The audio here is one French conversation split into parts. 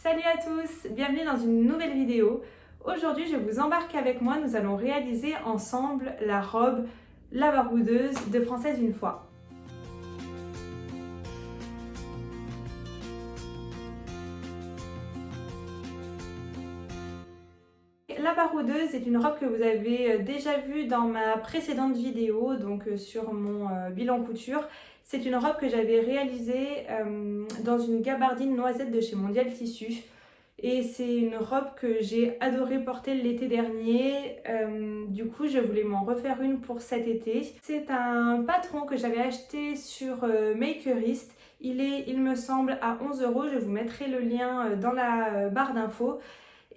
Salut à tous, bienvenue dans une nouvelle vidéo. Aujourd'hui je vous embarque avec moi, nous allons réaliser ensemble la robe La Baroudeuse de Française une fois. La Baroudeuse est une robe que vous avez déjà vue dans ma précédente vidéo, donc sur mon bilan couture. C'est une robe que j'avais réalisée dans une gabardine noisette de chez Mondial Tissu. Et c'est une robe que j'ai adoré porter l'été dernier. Du coup, je voulais m'en refaire une pour cet été. C'est un patron que j'avais acheté sur Makerist. Il est, il me semble, à 11 €. Je vous mettrai le lien dans la barre d'infos.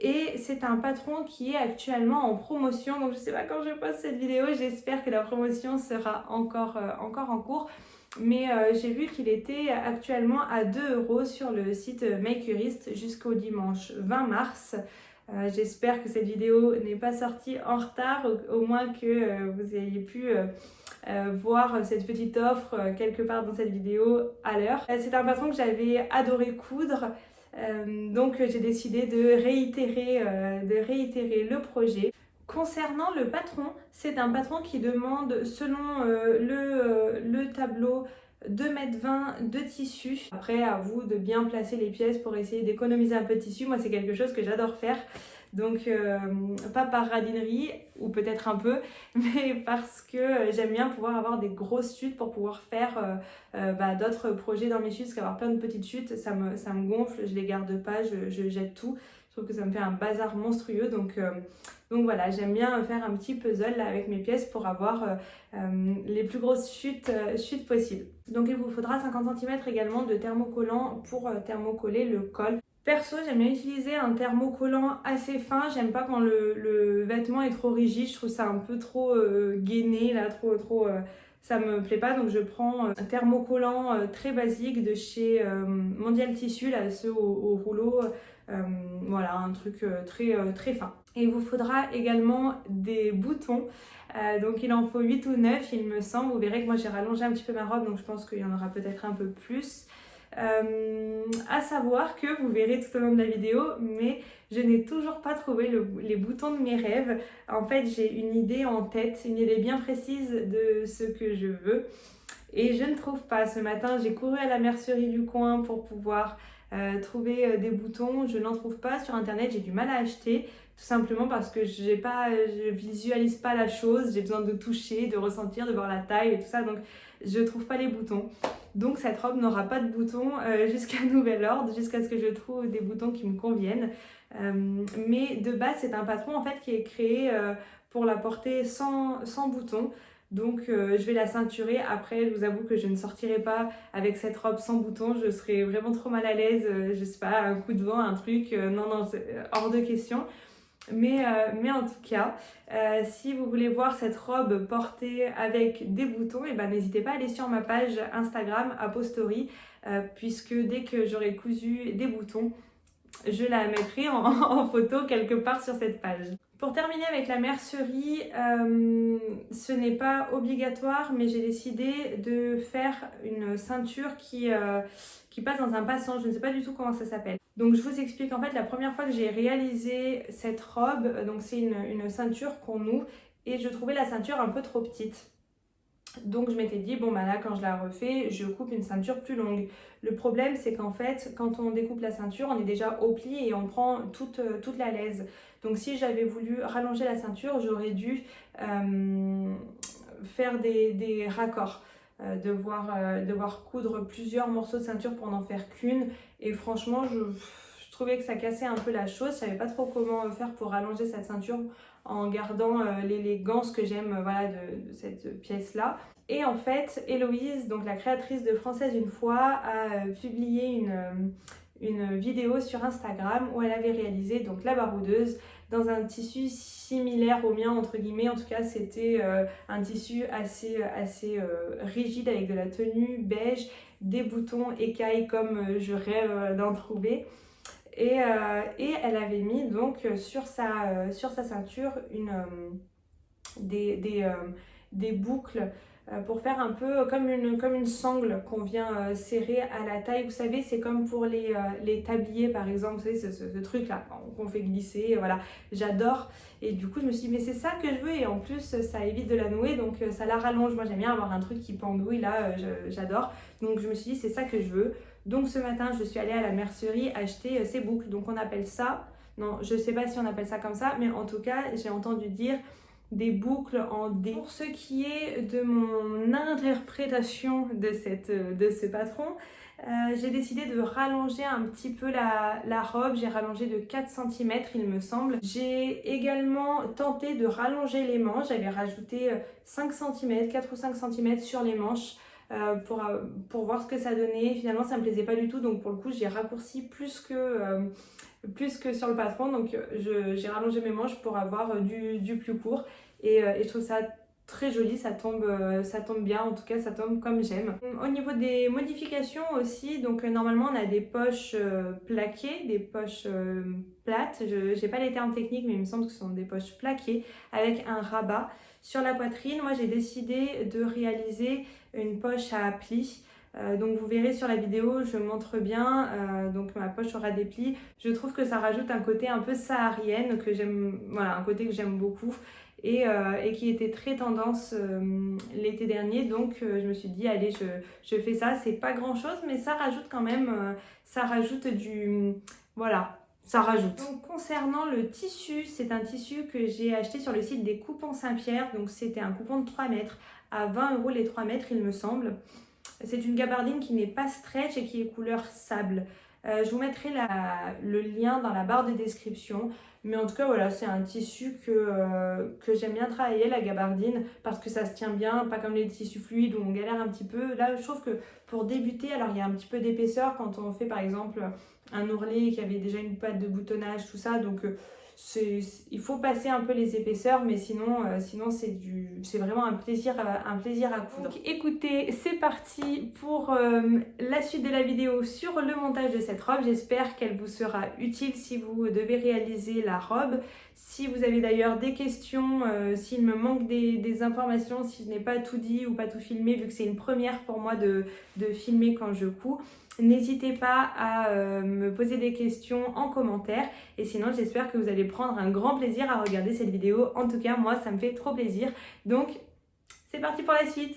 Et c'est un patron qui est actuellement en promotion. Donc je ne sais pas quand je poste cette vidéo, j'espère que la promotion sera encore en cours. Mais j'ai vu qu'il était actuellement à 2 € sur le site Makerist jusqu'au dimanche 20 mars. J'espère que cette vidéo n'est pas sortie en retard, au moins que vous ayez pu voir cette petite offre quelque part dans cette vidéo à l'heure. C'est un patron que j'avais adoré coudre. Donc j'ai décidé de réitérer le projet. Concernant le patron, c'est un patron qui demande selon le tableau 2,20 m de tissu. Après, à vous de bien placer les pièces pour essayer d'économiser un peu de tissu. Moi, c'est quelque chose que j'adore faire. Donc, pas par radinerie, ou peut-être un peu, mais parce que j'aime bien pouvoir avoir des grosses chutes pour pouvoir faire d'autres projets dans mes chutes. Parce qu'avoir plein de petites chutes, ça me gonfle, je les garde pas, je jette tout. Je trouve que ça me fait un bazar monstrueux. Donc voilà, j'aime bien faire un petit puzzle là, avec mes pièces pour avoir les plus grosses chutes possibles. Donc il vous faudra 50 cm également de thermocollant pour thermocoller le col. Perso, j'aime bien utiliser un thermocollant assez fin. J'aime pas quand le vêtement est trop rigide. Je trouve ça un peu trop gainé, là, ça me plaît pas. Donc je prends un thermocollant très basique de chez Mondial Tissu, là, ceux au rouleau. Voilà, un truc très fin. Et il vous faudra également des boutons. Donc il en faut 8 ou 9, il me semble. Vous verrez que moi j'ai rallongé un petit peu ma robe, donc je pense qu'il y en aura peut-être un peu plus. À savoir que vous verrez tout au long de la vidéo, mais je n'ai toujours pas trouvé les boutons de mes rêves. En fait, j'ai une idée en tête, une idée bien précise de ce que je veux et je ne trouve pas. Ce matin, j'ai couru à la mercerie du coin pour pouvoir trouver des boutons. Je n'en trouve pas sur internet, j'ai du mal à acheter. Tout simplement parce que je visualise pas la chose, j'ai besoin de toucher, de ressentir, de voir la taille et tout ça, donc je trouve pas les boutons. Donc cette robe n'aura pas de boutons jusqu'à nouvel ordre, jusqu'à ce que je trouve des boutons qui me conviennent. Mais de base, c'est un patron en fait qui est créé pour la porter sans boutons. Donc je vais la ceinturer. Après, je vous avoue que je ne sortirai pas avec cette robe sans boutons, je serais vraiment trop mal à l'aise, je sais pas, un coup de vent, un truc, non, c'est hors de question. Mais en tout cas, si vous voulez voir cette robe portée avec des boutons, et n'hésitez pas à aller sur ma page Instagram Apostory, puisque dès que j'aurai cousu des boutons, je la mettrai en photo quelque part sur cette page. Pour terminer avec la mercerie, ce n'est pas obligatoire, mais j'ai décidé de faire une ceinture qui passe dans un passant. Je ne sais pas du tout comment ça s'appelle. Donc je vous explique, en fait la première fois que j'ai réalisé cette robe, donc c'est une ceinture qu'on noue et je trouvais la ceinture un peu trop petite. Donc je m'étais dit, bon là quand je la refais, je coupe une ceinture plus longue. Le problème c'est qu'en fait quand on découpe la ceinture, on est déjà au pli et on prend toute la laise. Donc si j'avais voulu rallonger la ceinture, j'aurais dû faire des raccords. Devoir coudre plusieurs morceaux de ceinture pour n'en faire qu'une. Et franchement, je trouvais que ça cassait un peu la chose. Je savais pas trop comment faire pour rallonger cette ceinture en gardant l'élégance que j'aime de cette pièce-là. Et en fait, Héloïse, donc la créatrice de Française une fois, a publié une vidéo sur Instagram où elle avait réalisé donc la baroudeuse dans un tissu similaire au mien entre guillemets. En tout cas c'était un tissu assez rigide avec de la tenue beige, des boutons écailles comme je rêve d'en trouver. Et elle avait mis donc sur sa ceinture des boucles pour faire un peu comme une sangle qu'on vient serrer à la taille. Vous savez, c'est comme pour les tabliers par exemple, vous savez, ce truc-là qu'on fait glisser, voilà, j'adore. Et du coup, je me suis dit, mais c'est ça que je veux, et en plus, ça évite de la nouer, donc ça la rallonge. Moi, j'aime bien avoir un truc qui pendouille, là, j'adore. Donc, je me suis dit, c'est ça que je veux. Donc, ce matin, je suis allée à la mercerie acheter ces boucles. Donc, on appelle ça, non, je sais pas si on appelle ça comme ça, mais en tout cas, j'ai entendu dire des boucles en D. Pour ce qui est de mon interprétation de ce patron, j'ai décidé de rallonger un petit peu la robe. J'ai rallongé de 4 cm il me semble. J'ai également tenté de rallonger les manches. J'avais rajouté 5 cm, 4 ou 5 cm sur les manches pour voir ce que ça donnait. Finalement ça me plaisait pas du tout, donc pour le coup j'ai raccourci plus que sur le patron. Donc j'ai rallongé mes manches pour avoir du plus court, et je trouve ça très joli, ça tombe bien, en tout cas ça tombe comme j'aime. Au niveau des modifications aussi, donc normalement on a des poches plaquées, des poches plates, je n'ai pas les termes techniques mais il me semble que ce sont des poches plaquées avec un rabat sur la poitrine. Moi j'ai décidé de réaliser une poche à plis. Donc vous verrez sur la vidéo, je montre bien, donc ma poche aura des plis. Je trouve que ça rajoute un côté un peu saharienne que j'aime, voilà, un côté que j'aime beaucoup, et qui était très tendance l'été dernier. Donc je me suis dit, allez, je fais ça. C'est pas grand chose, mais ça rajoute quand même, ça rajoute voilà, ça rajoute. Donc concernant le tissu, c'est un tissu que j'ai acheté sur le site des Coupons Saint-Pierre. Donc c'était un coupon de 3 mètres à 20 € les 3 mètres il me semble. C'est une gabardine qui n'est pas stretch et qui est couleur sable. Je vous mettrai le lien dans la barre de description. Mais en tout cas, voilà, c'est un tissu que j'aime bien travailler, la gabardine, parce que ça se tient bien, pas comme les tissus fluides où on galère un petit peu. Là, je trouve que pour débuter, alors il y a un petit peu d'épaisseur quand on fait par exemple un ourlet qui avait déjà une patte de boutonnage, tout ça. Donc il faut passer un peu les épaisseurs, mais sinon c'est vraiment un plaisir à coudre. Donc écoutez, c'est parti pour la suite de la vidéo sur le montage de cette robe. J'espère qu'elle vous sera utile si vous devez réaliser la robe. Si vous avez d'ailleurs des questions, s'il me manque des informations, si je n'ai pas tout dit ou pas tout filmé, vu que c'est une première pour moi de filmer quand je couds, n'hésitez pas à me poser des questions en commentaire, et sinon j'espère que vous allez prendre un grand plaisir à regarder cette vidéo. En tout cas moi ça me fait trop plaisir, donc c'est parti pour la suite.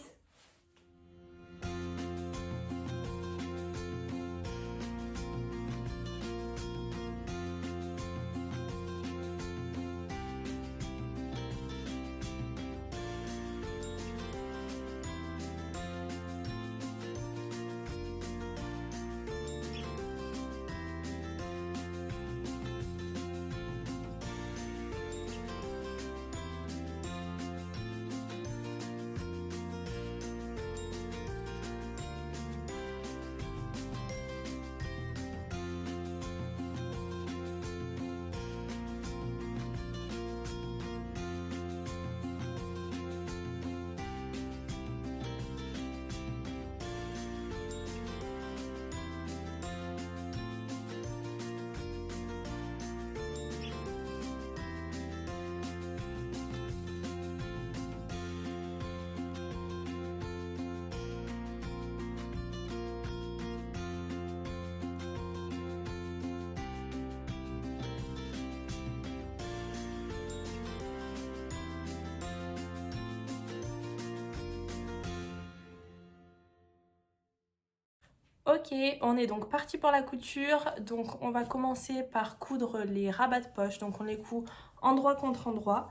Ok, on est donc parti pour la couture. Donc on va commencer par coudre les rabats de poche. Donc on les coud endroit contre endroit.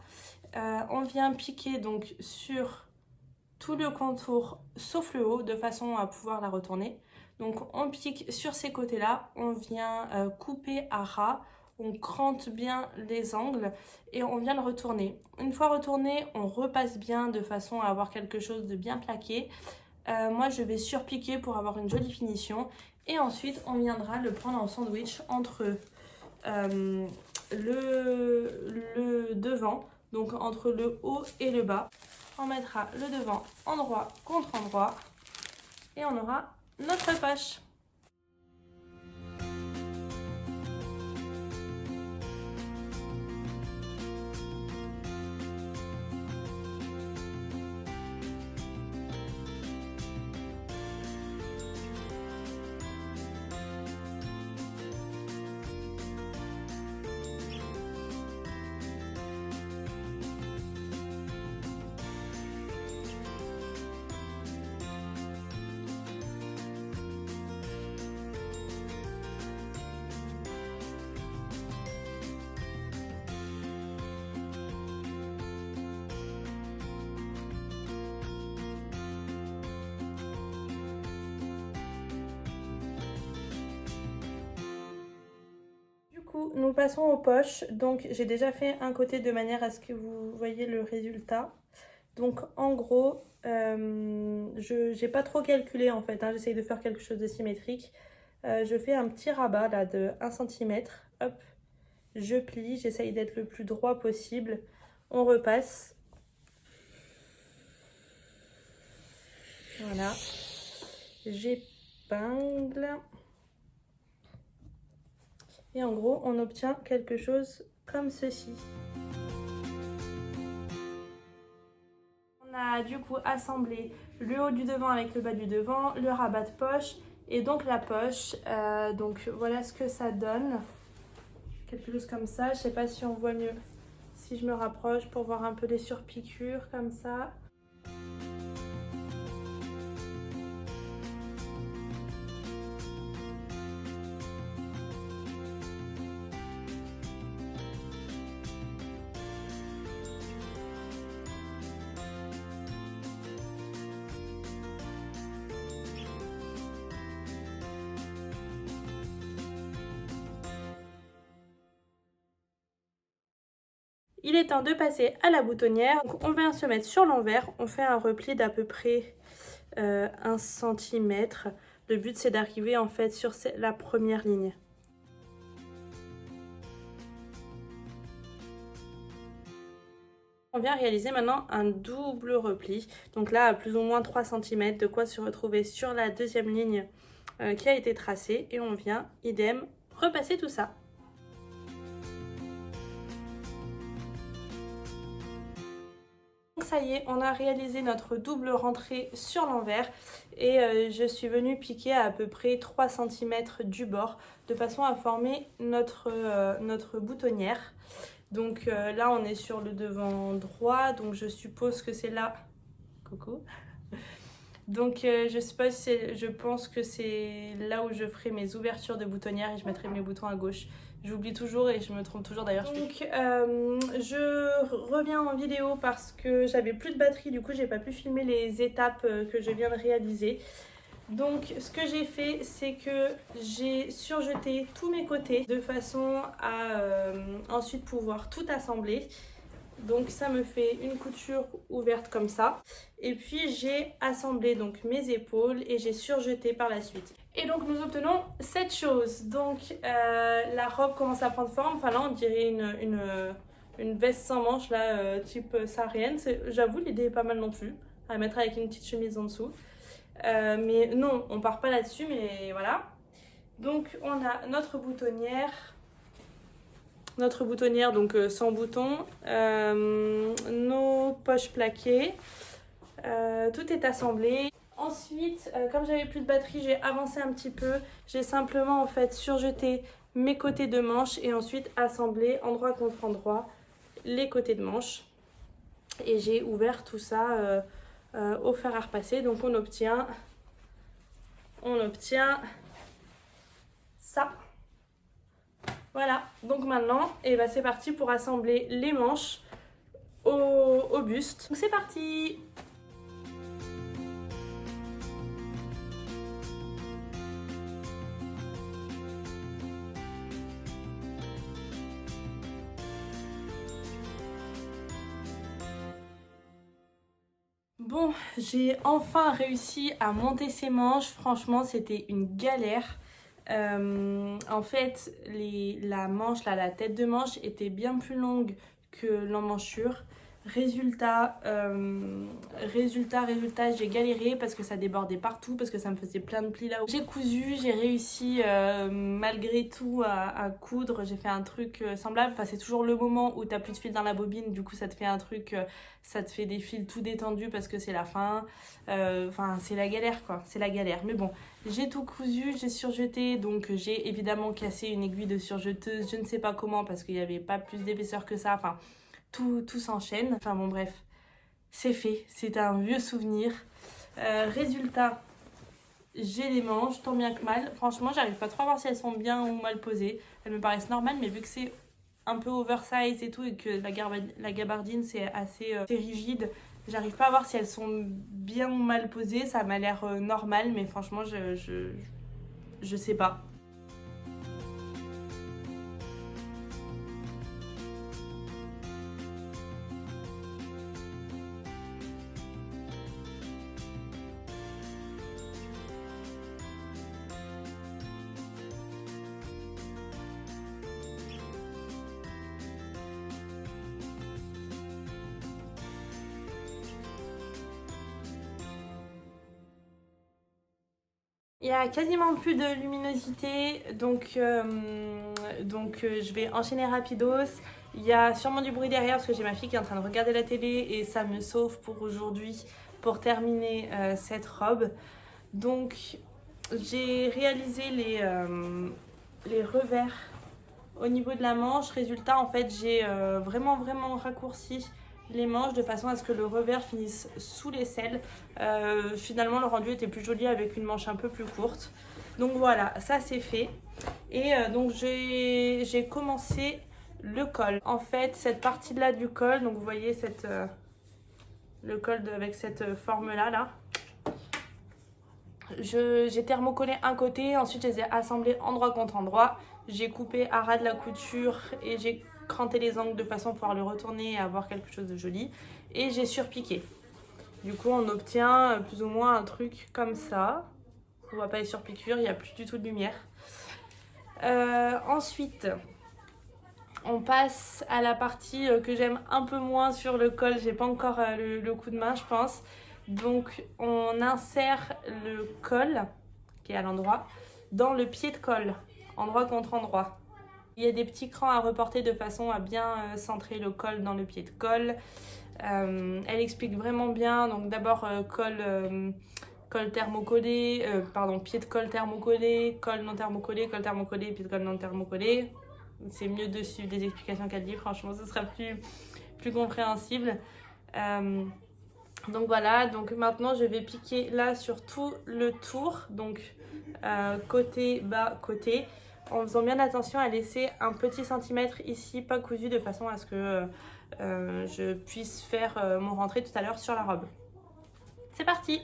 On vient piquer donc sur tout le contour sauf le haut de façon à pouvoir la retourner. Donc on pique sur ces côtés là, on vient couper à ras, on crante bien les angles et on vient le retourner. Une fois retourné, on repasse bien de façon à avoir quelque chose de bien plaqué. Moi je vais surpiquer pour avoir une jolie finition, et ensuite on viendra le prendre en sandwich entre le devant, donc entre le haut et le bas. On mettra le devant endroit contre endroit et on aura notre poche. coup, nous passons aux poches. Donc, j'ai déjà fait un côté de manière à ce que vous voyez le résultat. Donc, en gros, je n'ai pas trop calculé en fait, hein, j'essaye de faire quelque chose de symétrique. Je fais un petit rabat là de 1 cm. Hop, je plie, j'essaye d'être le plus droit possible. On repasse. Voilà. J'épingle. Et en gros, on obtient quelque chose comme ceci. On a du coup assemblé le haut du devant avec le bas du devant, le rabat de poche et donc la poche. Donc voilà ce que ça donne. Quelque chose comme ça. Je sais pas si on voit mieux si je me rapproche pour voir un peu les surpiqûres comme ça. Il est temps de passer à la boutonnière. Donc on vient se mettre sur l'envers. On fait un repli d'à peu près 1 cm. Le but c'est d'arriver en fait sur la première ligne. On vient réaliser maintenant un double repli. Donc là à plus ou moins 3 cm, de quoi se retrouver sur la deuxième ligne qui a été tracée. Et on vient, idem, repasser tout ça. Ça y est, on a réalisé notre double rentrée sur l'envers et je suis venue piquer à peu près 3 cm du bord de façon à former notre boutonnière. Donc là on est sur le devant droit, donc je suppose que c'est là. Coucou. Donc je pense que c'est là où je ferai mes ouvertures de boutonnière et je mettrai mes boutons à gauche. J'oublie toujours et je me trompe toujours d'ailleurs. Donc je reviens en vidéo parce que j'avais plus de batterie, du coup j'ai pas pu filmer les étapes que je viens de réaliser. Donc ce que j'ai fait, c'est que j'ai surjeté tous mes côtés de façon à ensuite pouvoir tout assembler. Donc ça me fait une couture ouverte comme ça. Et puis j'ai assemblé donc mes épaules et j'ai surjeté par la suite. Et donc nous obtenons cette chose. Donc la robe commence à prendre forme. Enfin là on dirait une veste sans manches là, type saharienne. J'avoue l'idée est pas mal non plus. À mettre avec une petite chemise en dessous. Mais non, on part pas là-dessus, mais voilà. Donc on a notre boutonnière. Donc sans bouton, nos poches plaquées, tout est assemblé. Ensuite, comme j'avais plus de batterie, j'ai avancé un petit peu. J'ai simplement en fait surjeté mes côtés de manche et ensuite assemblé endroit contre endroit les côtés de manche. Et j'ai ouvert tout ça au fer à repasser. Donc on obtient ça. Voilà, donc maintenant, c'est parti pour assembler les manches au buste. Donc c'est parti! Bon, j'ai enfin réussi à monter ces manches. Franchement, c'était une galère. En fait, la manche, là, la tête de manche était bien plus longue que l'emmanchure. Résultat, j'ai galéré parce que ça débordait partout, parce que ça me faisait plein de plis là-haut. J'ai cousu, j'ai réussi malgré tout à coudre. J'ai fait un truc semblable. Enfin, c'est toujours le moment où t'as plus de fil dans la bobine, du coup ça te fait un truc, ça te fait des fils tout détendus parce que c'est la fin. Enfin, c'est la galère quoi, c'est la galère. Mais bon, j'ai tout cousu, j'ai surjeté, donc j'ai évidemment cassé une aiguille de surjeteuse, je ne sais pas comment parce qu'il n'y avait pas plus d'épaisseur que ça. Enfin, tout s'enchaîne. Enfin bon bref, c'est fait, c'est un vieux souvenir. Résultat, j'ai les manches, tant bien que mal. Franchement, j'arrive pas trop à voir si elles sont bien ou mal posées. Elles me paraissent normales, mais vu que c'est un peu oversize et tout, et que la gabardine c'est assez rigide, j'arrive pas à voir si elles sont bien ou mal posées. Ça m'a l'air normal, mais franchement, je sais pas. Il y a quasiment plus de luminosité, donc je vais enchaîner rapidos. Il y a sûrement du bruit derrière parce que j'ai ma fille qui est en train de regarder la télé et ça me sauve pour aujourd'hui pour terminer cette robe. Donc j'ai réalisé les revers au niveau de la manche. Résultat, en fait, j'ai vraiment raccourci les manches de façon à ce que le revers finisse sous l'aisselle. Finalement, le rendu était plus joli avec une manche un peu plus courte. Donc voilà, ça c'est fait. Et donc j'ai commencé le col. En fait, cette partie-là du col, donc vous voyez le col avec cette forme-là, là. J'ai thermocollé un côté, ensuite je les ai assemblés endroit contre endroit. J'ai coupé à ras de la couture et j'ai cranté les angles de façon à pouvoir le retourner et avoir quelque chose de joli. Et j'ai surpiqué. Du coup, on obtient plus ou moins un truc comme ça. On voit pas les surpiqûres, il n'y a plus du tout de lumière. Ensuite, on passe à la partie que j'aime un peu moins sur le col. J'ai pas encore le coup de main, je pense. Donc, on insère le col, qui est à l'endroit, dans le pied de col, endroit contre endroit. Il y a des petits crans à reporter de façon à bien centrer le col dans le pied de col. Elle explique vraiment bien. Donc, d'abord, col thermocollé, pied de col thermocollé, col non thermocollé, col thermocollé, pied de col non thermocollé. C'est mieux de suivre des explications qu'elle dit, franchement, ce sera plus compréhensible. Donc voilà, donc maintenant je vais piquer là sur tout le tour, donc côté, bas, côté, en faisant bien attention à laisser un petit centimètre ici, pas cousu, de façon à ce que je puisse faire mon rentré tout à l'heure sur la robe. C'est parti!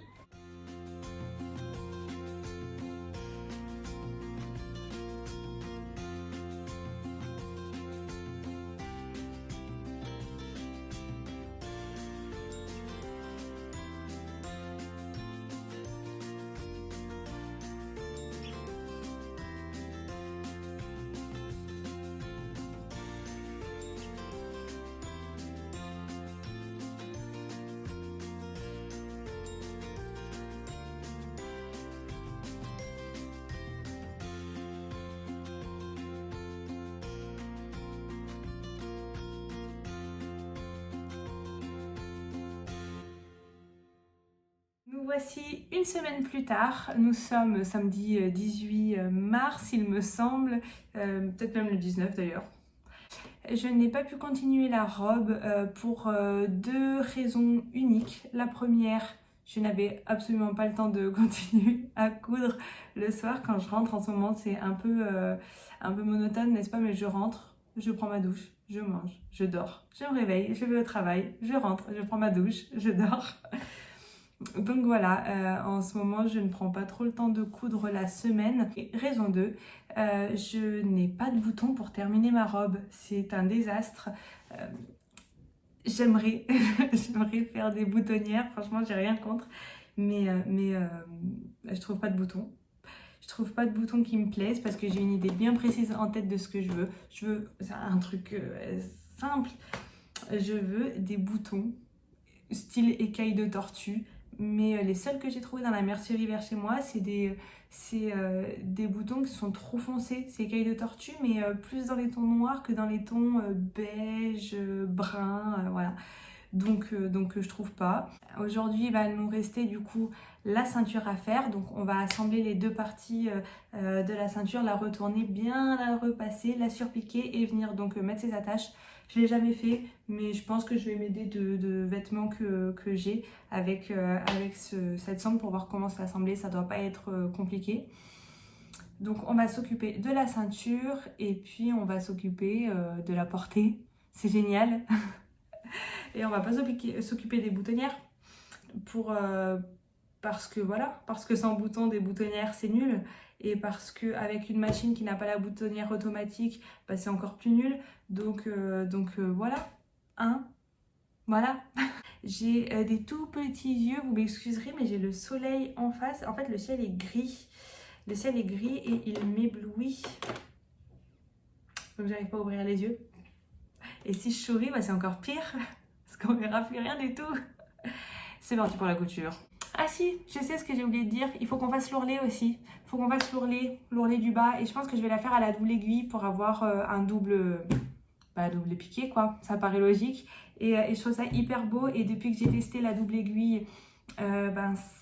Nous voici une semaine plus tard, nous sommes samedi 18 mars il me semble, peut-être même le 19 d'ailleurs. Je n'ai pas pu continuer la robe pour deux raisons uniques. La première, je n'avais absolument pas le temps de continuer à coudre le soir. Quand je rentre en ce moment, c'est un peu monotone, n'est-ce pas? Mais je rentre, je prends ma douche, je mange, je dors, je me réveille, je vais au travail, je rentre, je prends ma douche, je dors. Donc voilà, en ce moment je ne prends pas trop le temps de coudre la semaine. Et raison 2, je n'ai pas de bouton pour terminer ma robe, c'est un désastre. J'aimerais faire des boutonnières, franchement j'ai rien contre, mais je trouve pas de bouton. Je trouve pas de boutons qui me plaisent parce que j'ai une idée bien précise en tête de ce que je veux. Je veux un truc simple, je veux des boutons style écaille de tortue. Mais les seuls que j'ai trouvés dans la mercerie vers chez moi, c'est des boutons qui sont trop foncés. C'est écailles de tortue, mais plus dans les tons noirs que dans les tons beige, brun, voilà. Donc je trouve pas. Aujourd'hui, il va nous rester du coup la ceinture à faire. Donc on va assembler les deux parties de la ceinture, la retourner, bien la repasser, la surpiquer et venir donc mettre ses attaches. Je l'ai jamais fait, mais je pense que je vais m'aider de vêtements que j'ai avec cette sangle pour voir comment s'assembler. Ça doit pas être compliqué. Donc on va s'occuper de la ceinture et puis on va s'occuper de la portée. C'est génial. Et on va pas s'occuper des boutonnières parce que sans bouton des boutonnières c'est nul, et parce que avec une machine qui n'a pas la boutonnière automatique, bah, c'est encore plus nul. Donc voilà, hein, voilà. J'ai des tout petits yeux, vous m'excuserez, mais j'ai le soleil en face. En fait, le ciel est gris. Le ciel est gris et il m'éblouit. Donc j'arrive pas à ouvrir les yeux. Et si je souris, bah, c'est encore pire. Parce qu'on verra plus rien du tout. C'est parti pour la couture. Ah si, je sais ce que j'ai oublié de dire, il faut qu'on fasse l'ourlet aussi. Il faut qu'on fasse l'ourlet du bas et je pense que je vais la faire à la double aiguille pour avoir un double piqué quoi, ça paraît logique. Et je trouve ça hyper beau et depuis que j'ai testé la double aiguille,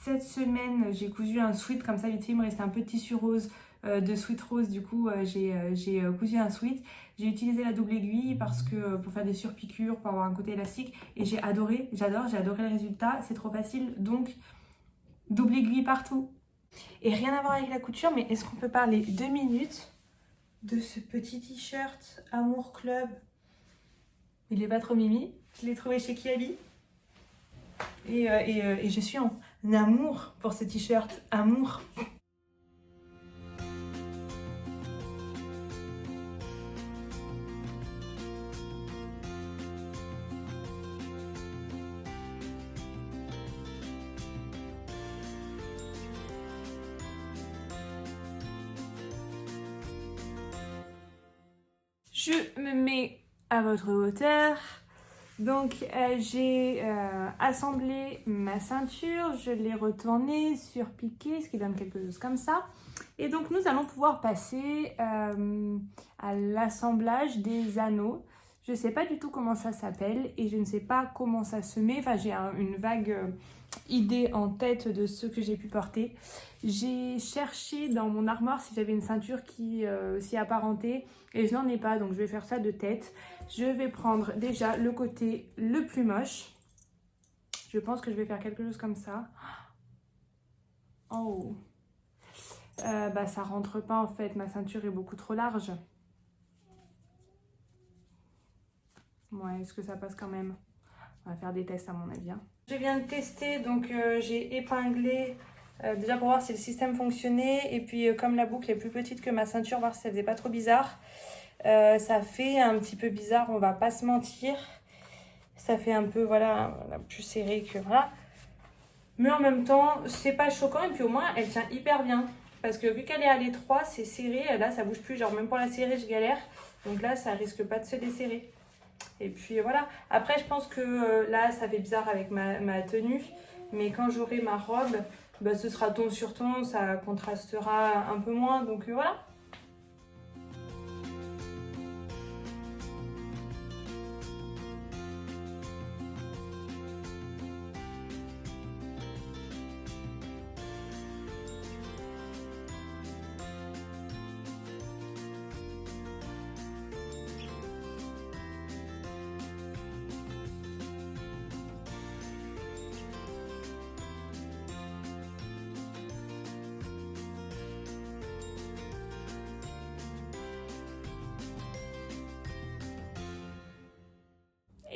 cette semaine j'ai cousu un sweat comme ça vite fait, il me restait un peu de tissu rose de sweat rose, du coup j'ai cousu un sweat. J'ai utilisé la double aiguille parce que pour faire des surpiqûres, pour avoir un côté élastique et j'ai adoré, j'ai adoré le résultat, c'est trop facile donc double aiguille partout. Et rien à voir avec la couture, mais est-ce qu'on peut parler 2 minutes de ce petit t-shirt Amour Club? Il est pas trop mimi, je l'ai trouvé chez Kiali. Et je suis en amour pour ce t-shirt, amour. Je me mets à votre hauteur. Donc j'ai assemblé ma ceinture, je l'ai retournée, surpiquée, ce qui donne quelque chose comme ça. Et donc nous allons pouvoir passer à l'assemblage des anneaux. Je ne sais pas du tout comment ça s'appelle et je ne sais pas comment ça se met. Enfin, j'ai une vague idée en tête de ce que j'ai pu porter. J'ai cherché dans mon armoire si j'avais une ceinture qui s'y apparentait et je n'en ai pas, donc je vais faire ça de tête. Je vais prendre déjà le côté le plus moche. Je pense que je vais faire quelque chose comme ça. Oh, ça rentre pas en fait, ma ceinture est beaucoup trop large. Ouais, est-ce que ça passe quand même? On va faire des tests à mon avis. Hein. Je viens de tester, donc j'ai épinglé déjà pour voir si le système fonctionnait. Et puis comme la boucle est plus petite que ma ceinture, voir si ça faisait pas trop bizarre. Ça fait un petit peu bizarre, on va pas se mentir. Ça fait un peu, voilà, plus serré que voilà. Mais en même temps, c'est pas choquant. Et puis au moins, elle tient hyper bien. Parce que vu qu'elle est à l'étroit, c'est serré. Là, ça bouge plus. Genre même pour la serrer, je galère. Donc là, ça risque pas de se desserrer. Et puis voilà. Après, je pense que là, ça fait bizarre avec ma tenue. Mais quand j'aurai ma robe, ce sera ton sur ton. Ça contrastera un peu moins. Donc voilà.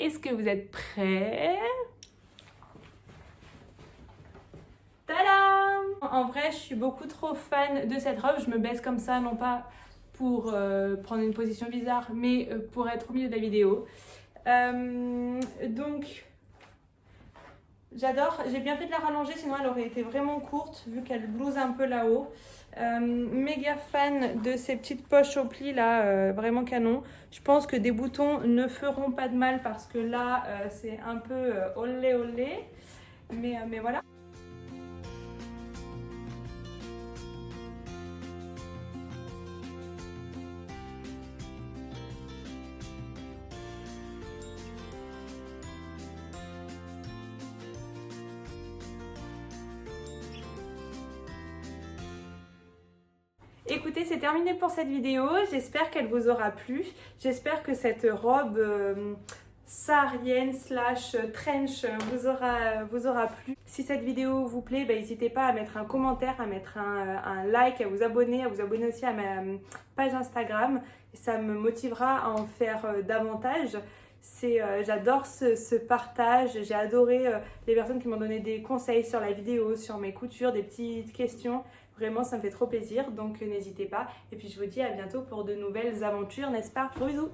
Est-ce que vous êtes prêts? Tadam! En vrai, je suis beaucoup trop fan de cette robe. Je me baisse comme ça, non pas pour prendre une position bizarre, mais pour être au milieu de la vidéo. Donc, j'adore. J'ai bien fait de la rallonger, sinon elle aurait été vraiment courte, vu qu'elle blouse un peu là-haut. Méga fan de ces petites poches au pli là, vraiment canon. Je pense que des boutons ne feront pas de mal parce que là c'est un peu olé olé, mais voilà. Écoutez, c'est terminé pour cette vidéo. J'espère qu'elle vous aura plu. J'espère que cette robe saharienne / trench vous aura plu. Si cette vidéo vous plaît, n'hésitez pas à mettre un commentaire, à mettre un like, à vous abonner aussi à ma page Instagram. Ça me motivera à en faire davantage. J'adore ce partage. J'ai adoré les personnes qui m'ont donné des conseils sur la vidéo, sur mes coutures, des petites questions. Vraiment, ça me fait trop plaisir, donc n'hésitez pas. Et puis je vous dis à bientôt pour de nouvelles aventures, n'est-ce pas? Gros bisous!